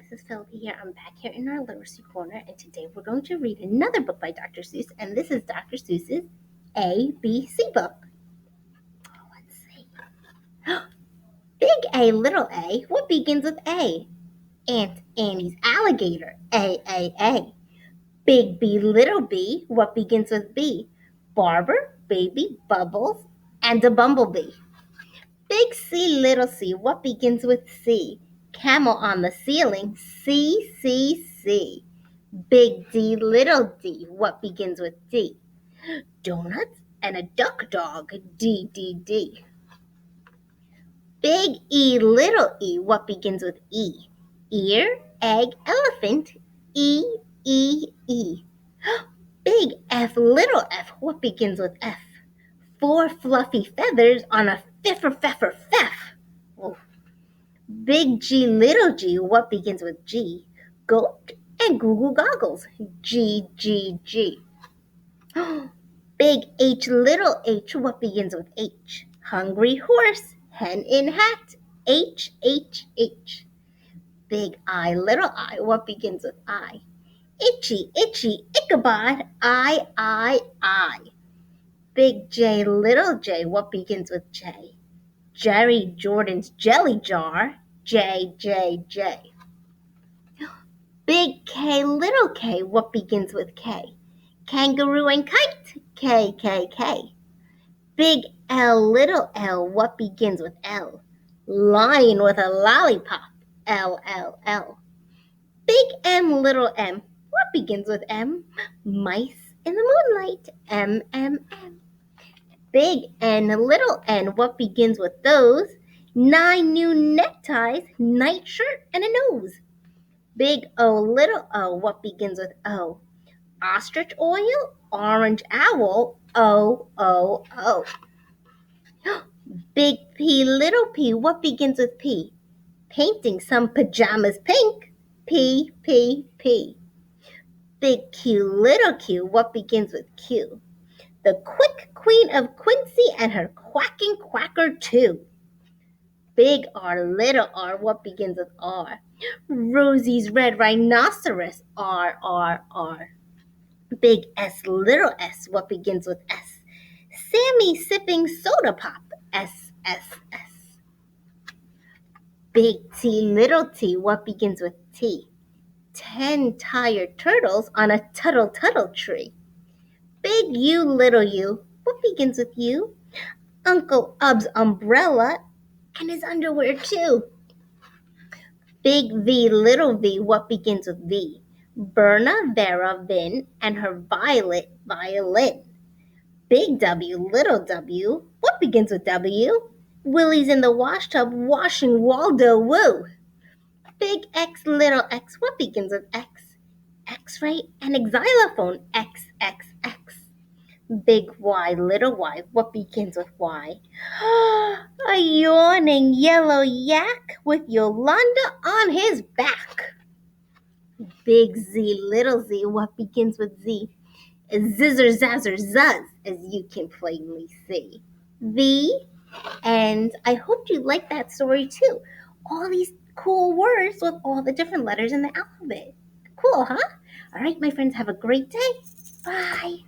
this is Philippi here. I'm back here in our literacy corner, and today we're going to read another book by Dr. Seuss, and this is Dr. Seuss's ABC book. Let's see. Big A, little A, what begins with A? Aunt Annie's alligator, A. Big B, little B, what begins with B? Barber, baby, bubbles, and a bumblebee. Big C, little c, what begins with C? Camel on the ceiling, C. Big D, little d, what begins with D? Donuts and a duck dog, D. Big E, little e, what begins with E? Ear, egg, elephant, E. Big F, little f, what begins with F? 4 fluffy feathers on a feff. Oh. Big G, little g, what begins with G? Goat and Google goggles, G. Big H, little h, what begins with H? Hungry horse, hen in hat, H. Big I, little I, what begins with I? Itchy, Ichabod, I. Big J, little j, what begins with J? Jerry Jordan's jelly jar, J. Big K, little k, what begins with K? Kangaroo and kite, K. Big L, little l, what begins with L? Lion with a lollipop, L. Big M, little m, what begins with M? Mice in the moonlight, M. Big N, little n, what begins with those? 9 new neckties, nightshirt, and a nose. Big O, little o, what begins with O? Ostrich oil, orange owl, O. Big P, little p, what begins with P? Painting some pajamas pink, P. Big Q, little q, what begins with Q? The quick queen of Quincy and her quacking quacker too. Big R, little r, what begins with R? Rosie's red rhinoceros, R. Big S, little s, what begins with S? Sammy sipping soda pop, S. Big T, little t, what begins with T? 10 tired turtles on a tuttle tree. Big U, little u, what begins with U? Uncle Ub's umbrella and his underwear too. Big V, little v, what begins with V? Berna, Vera, Vin, and her violet violin. Big W, little w, what begins with W? Willie's in the wash tub washing Waldo Woo. Big X, little x, what begins with X? X-ray and a xylophone, X. Big Y, little y, what begins with Y? A yawning yellow yak with Yolanda on his back. Big Z, little z, what begins with Z? Zizzer, zazzer, zuzz, as you can plainly see. V, and I hope you like that story too. All these cool words with all the different letters in the alphabet. Cool, huh? All right, my friends, have a great day. Bye.